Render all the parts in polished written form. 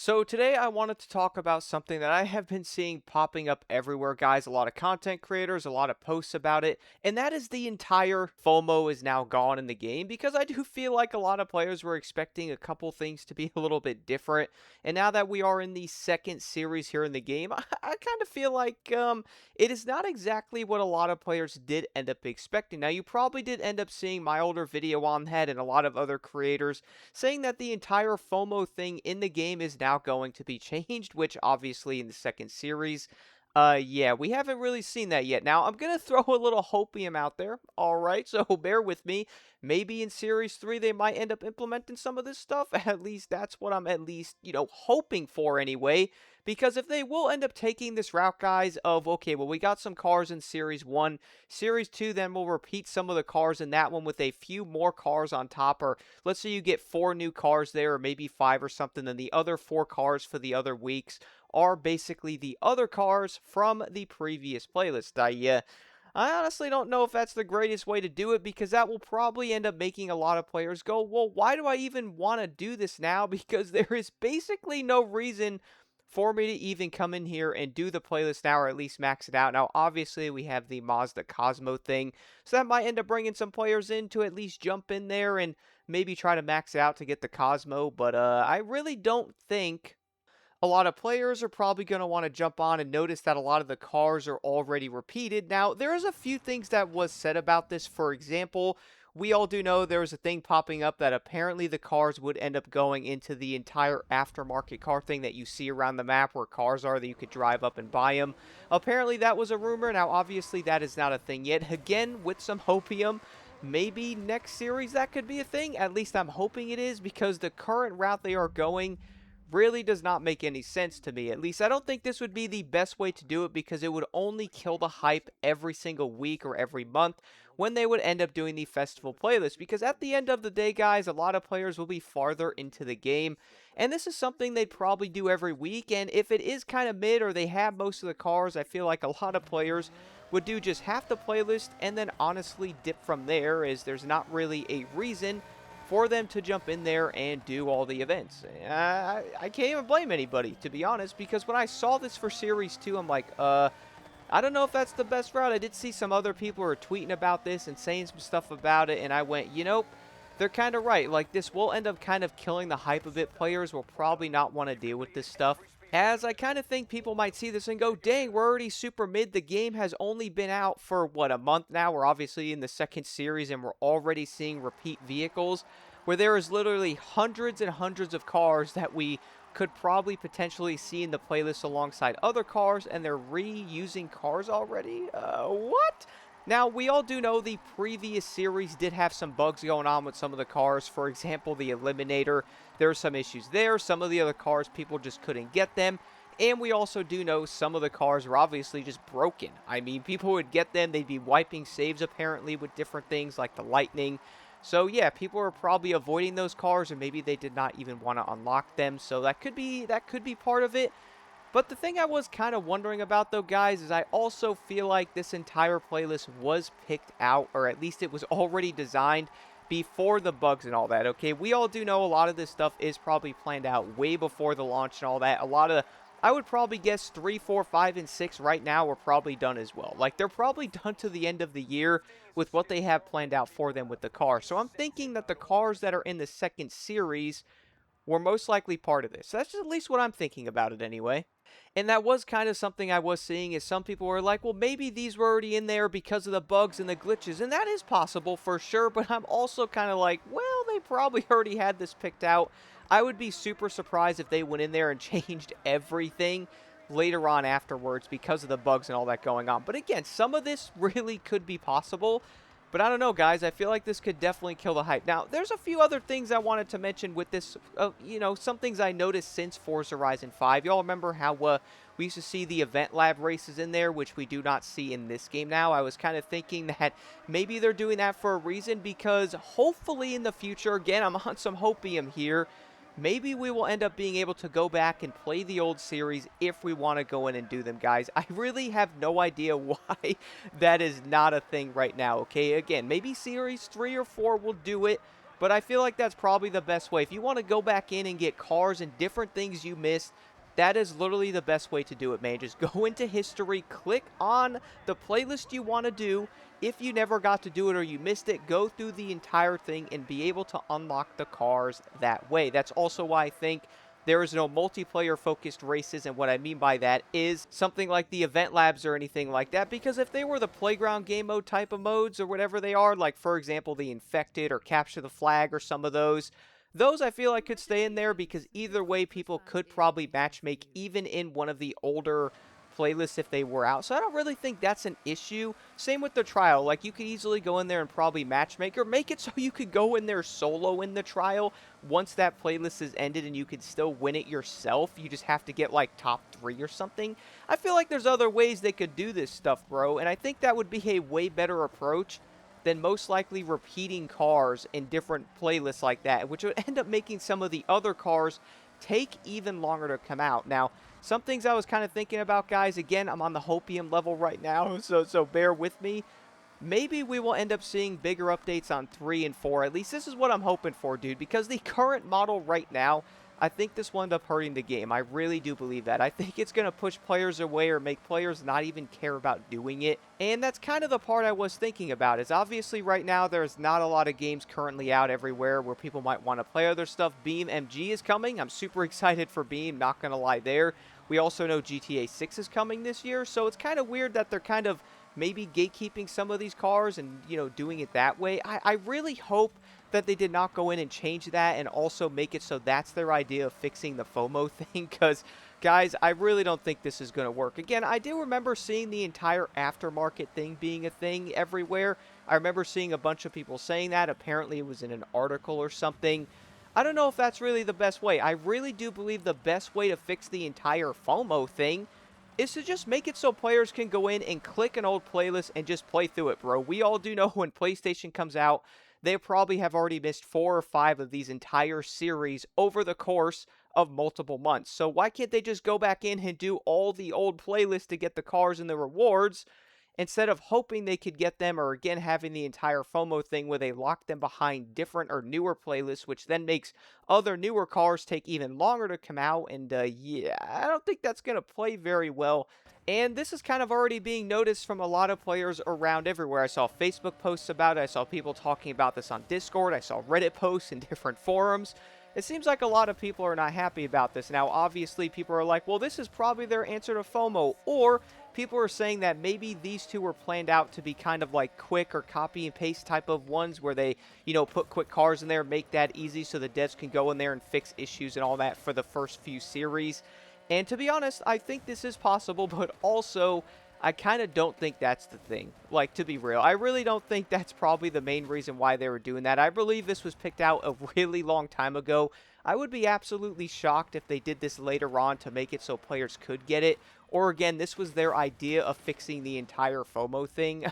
So today I wanted to talk about something that I have been seeing popping up everywhere, guys. A lot of content creators, a lot of posts about it, and that is the entire FOMO is now gone in the game because I do feel like a lot of players were expecting a couple things to be a little bit different. And now that we are in the second series here in the game, I kind of feel like it is not exactly what a lot of players did end up expecting. Now, you probably did end up seeing my older video on that and a lot of other creators saying that the entire FOMO thing in the game is now going to be changed, which obviously in the second series, yeah, we haven't really seen that yet. Now, I'm gonna throw a little hopium out there, alright, so bear with me. Maybe in Series 3 they might end up implementing some of this stuff, at least that's what I'm hoping for anyway. Because if they will end up taking this route, guys, of, okay, well, we got some cars in Series 1, Series 2, then we'll repeat some of the cars in that one with a few more cars on top, or let's say you get 4 new cars there, or maybe 5 or something, then the other 4 cars for the other weeks are basically the other cars from the previous playlist. I honestly don't know if that's the greatest way to do it because that will probably end up making a lot of players go, well, why do I even want to do this now? Because there is basically no reason for me to even come in here and do the playlist now, or at least max it out. Now, obviously, we have the Mazda Cosmo thing, so that might end up bringing some players in to at least jump in there and maybe try to max it out to get the Cosmo, but I really don't think a lot of players are probably going to want to jump on and notice that a lot of the cars are already repeated. Now, there is a few things that was said about this. For example, we all do know there was a thing popping up that apparently the cars would end up going into the entire aftermarket car thing that you see around the map where cars are that you could drive up and buy them. Apparently that was a rumor. Now, obviously that is not a thing yet. Again, with some hopium, maybe next series that could be a thing. At least I'm hoping it is because the current route they are going really does not make any sense to me. At least I don't think this would be the best way to do it because it would only kill the hype every single week or every month when they would end up doing the festival playlist. Because at the end of the day, guys, a lot of players will be farther into the game, and this is something they'd probably do every week. And if it is kind of mid or they have most of the cars, I feel like a lot of players would do just half the playlist and then honestly dip from there, as there's not really a reason for them to jump in there and do all the events. I can't even blame anybody, to be honest, because when I saw this for Series 2, I'm like, I don't know if that's the best route. I did see some other people were tweeting about this and saying some stuff about it, and I went, they're kind of right. Like, this will end up kind of killing the hype of it. Players will probably not want to deal with this stuff, as I kind of think people might see this and go, dang, we're already super mid. The game has only been out for, what, a month now? We're obviously in the second series, and we're already seeing repeat vehicles, where there is literally hundreds and hundreds of cars that we could probably potentially see in the playlist alongside other cars, and they're reusing cars already? What? Now, we all do know the previous series did have some bugs going on with some of the cars. For example, the Eliminator, there were some issues there. Some of the other cars, people just couldn't get them. And we also do know some of the cars were obviously just broken. I mean, people would get them, they'd be wiping saves apparently with different things like the Lightning. So yeah, people are probably avoiding those cars, or maybe they did not even want to unlock them. So that could be part of it. But the thing I was kind of wondering about, though, guys, is I also feel like this entire playlist was picked out, or at least it was already designed before the bugs and all that, okay? We all do know a lot of this stuff is probably planned out way before the launch and all that. I would probably guess 3, 4, 5, and 6 right now are probably done as well. Like, they're probably done to the end of the year with what they have planned out for them with the car. So I'm thinking that the cars that are in the second series were most likely part of this. So that's just at least what I'm thinking about it anyway. And that was kind of something I was seeing, is some people were like, well, maybe these were already in there because of the bugs and the glitches. And that is possible for sure, but I'm also kind of like, well, they probably already had this picked out. I would be super surprised if they went in there and changed everything later on afterwards because of the bugs and all that going on. But again, some of this really could be possible. But I don't know, guys. I feel like this could definitely kill the hype. Now, there's a few other things I wanted to mention with this. Some things I noticed since Forza Horizon 5. Y'all remember how we used to see the event lab races in there, which we do not see in this game now. I was kind of thinking that maybe they're doing that for a reason, because hopefully in the future, again, I'm on some hopium here, maybe we will end up being able to go back and play the old series if we want to go in and do them, guys. I really have no idea why that is not a thing right now, okay? Again, maybe Series 3 or 4 will do it, but I feel like that's probably the best way. If you want to go back in and get cars and different things you missed, that is literally the best way to do it, man. Just go into history, click on the playlist you want to do. If you never got to do it or you missed it, go through the entire thing and be able to unlock the cars that way. That's also why I think there is no multiplayer focused races, and what I mean by that is something like the event labs or anything like that, because if they were the playground game mode type of modes or whatever they are, like for example the infected or capture the flag or some of those I feel like could stay in there, because either way people could probably matchmake even in one of the older playlists if they were out. So I don't really think that's an issue. Same with the trial. Like, you could easily go in there and probably matchmake, or make it so you could go in there solo in the trial once that playlist is ended, and you could still win it yourself. You just have to get like top 3 or something. I feel like there's other ways they could do this stuff, bro, and I think that would be a way better approach than most likely repeating cars in different playlists like that, which would end up making some of the other cars take even longer to come out. Now, some things I was kind of thinking about, guys, again, I'm on the hopium level right now, so bear with me. Maybe we will end up seeing bigger updates on 3 and 4. At least this is what I'm hoping for, dude, because the current model right now, I think this will end up hurting the game. I really do believe that. I think it's going to push players away or make players not even care about doing it. And that's kind of the part I was thinking about, is obviously right now there's not a lot of games currently out everywhere where people might want to play other stuff. Beam MG is coming. I'm super excited for Beam, not going to lie there. We also know GTA 6 is coming this year, so it's kind of weird that they're kind of maybe gatekeeping some of these cars and, you know, doing it that way. I really hope that they did not go in and change that and also make it so that's their idea of fixing the FOMO thing, because, guys, I really don't think this is going to work. Again, I do remember seeing the entire aftermarket thing being a thing everywhere. I remember seeing a bunch of people saying that. Apparently it was in an article or something. I don't know if that's really the best way. I really do believe the best way to fix the entire FOMO thing is to just make it so players can go in and click an old playlist and just play through it, bro. We all do know when PlayStation comes out, they probably have already missed 4 or 5 of these entire series over the course of multiple months. So why can't they just go back in and do all the old playlists to get the cars and the rewards, instead of hoping they could get them, or again having the entire FOMO thing where they lock them behind different or newer playlists, which then makes other newer cars take even longer to come out. And yeah, I don't think that's going to play very well. And this is kind of already being noticed from a lot of players around everywhere. I saw Facebook posts about it. I saw people talking about this on Discord. I saw Reddit posts in different forums. It seems like a lot of people are not happy about this. Now, obviously, people are like, well, this is probably their answer to FOMO. Or people are saying that maybe these two were planned out to be kind of like quick or copy and paste type of ones where they, you know, put quick cars in there, make that easy so the devs can go in there and fix issues and all that for the first few series. And to be honest, I think this is possible, but also I kind of don't think that's the thing. Like, to be real, I really don't think that's probably the main reason why they were doing that. I believe this was picked out a really long time ago. I would be absolutely shocked if they did this later on to make it so players could get it. Or again, this was their idea of fixing the entire FOMO thing.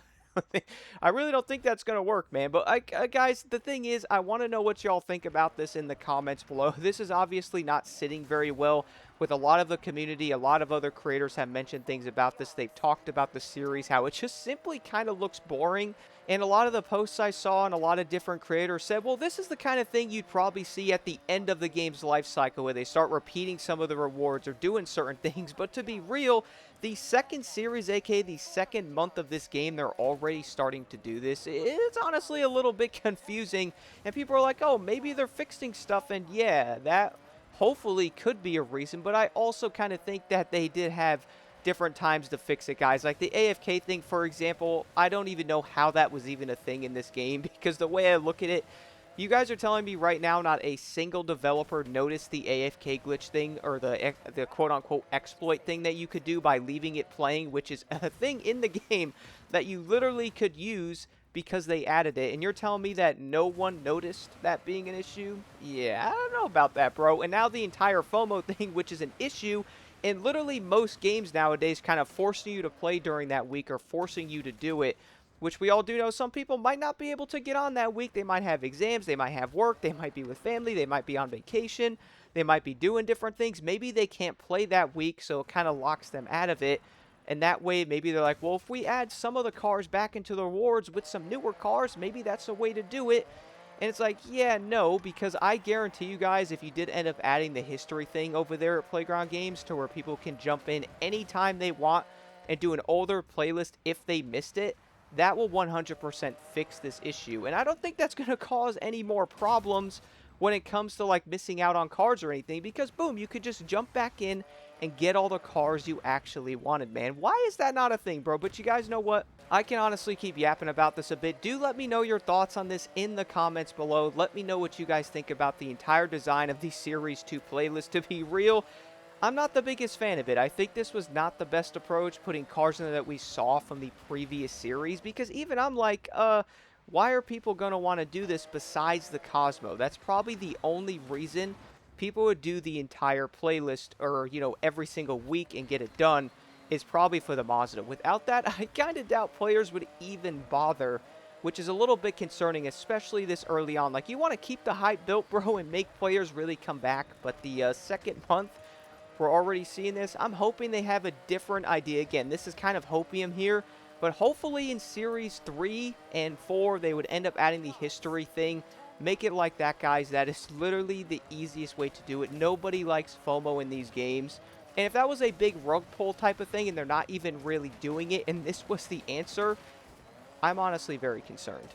I really don't think that's going to work, man. But guys, the thing is, I want to know what y'all think about this in the comments below. This is obviously not sitting very well with a lot of the community. A lot of other creators have mentioned things about this. They've talked about the series, how it just simply kind of looks boring. And a lot of the posts I saw and a lot of different creators said, well, this is the kind of thing you'd probably see at the end of the game's life cycle, where they start repeating some of the rewards or doing certain things. But to be real, the second series, aka the second month of this game, they're already starting to do this. It's honestly a little bit confusing, and people are like, oh, maybe they're fixing stuff, and yeah, that hopefully could be a reason. But I also kind of think that they did have different times to fix it, guys. Like the AFK thing, for example, I don't even know how that was even a thing in this game, because the way I look at it, you guys are telling me right now not a single developer noticed the AFK glitch thing, or the quote-unquote exploit thing that you could do by leaving it playing, which is a thing in the game that you literally could use because they added it. And you're telling me that no one noticed that being an issue? Yeah, I don't know about that, bro. And now the entire FOMO thing, which is an issue in literally most games nowadays, kind of forcing you to play during that week or forcing you to do it, which we all do know some people might not be able to get on that week. They might have exams, they might have work, they might be with family, they might be on vacation, they might be doing different things. Maybe they can't play that week, so it kind of locks them out of it. And that way, maybe they're like, well, if we add some of the cars back into the rewards with some newer cars, maybe that's a way to do it. And it's like, yeah, no, because I guarantee you guys, if you did end up adding the history thing over there at Playground Games to where people can jump in anytime they want and do an older playlist if they missed it, that will 100% fix this issue. And I don't think that's going to cause any more problems when it comes to like missing out on cars or anything, because boom, you could just jump back in and get all the cars you actually wanted, man. Why is that not a thing, bro? But you guys know what? I can honestly keep yapping about this a bit. Do let me know your thoughts on this in the comments below. Let me know what you guys think about the entire design of the Series 2 playlist. To be real, I'm not the biggest fan of it. I think this was not the best approach, putting cars in there that we saw from the previous series, because even I'm like, why are people going to want to do this besides the Cosmo? That's probably the only reason people would do the entire playlist, or, you know, every single week and get it done, is probably for the Mazda. Without that, I kind of doubt players would even bother, which is a little bit concerning, especially this early on. Like, you want to keep the hype built, bro, and make players really come back, but the second month, we're already seeing this. I'm hoping they have a different idea. Again, this is kind of hopium here, but hopefully in Series 3 and 4, they would end up adding the history thing. Make it like that, guys. That is literally the easiest way to do it. Nobody likes FOMO in these games. And if that was a big rug pull type of thing and they're not even really doing it, and this was the answer, I'm honestly very concerned.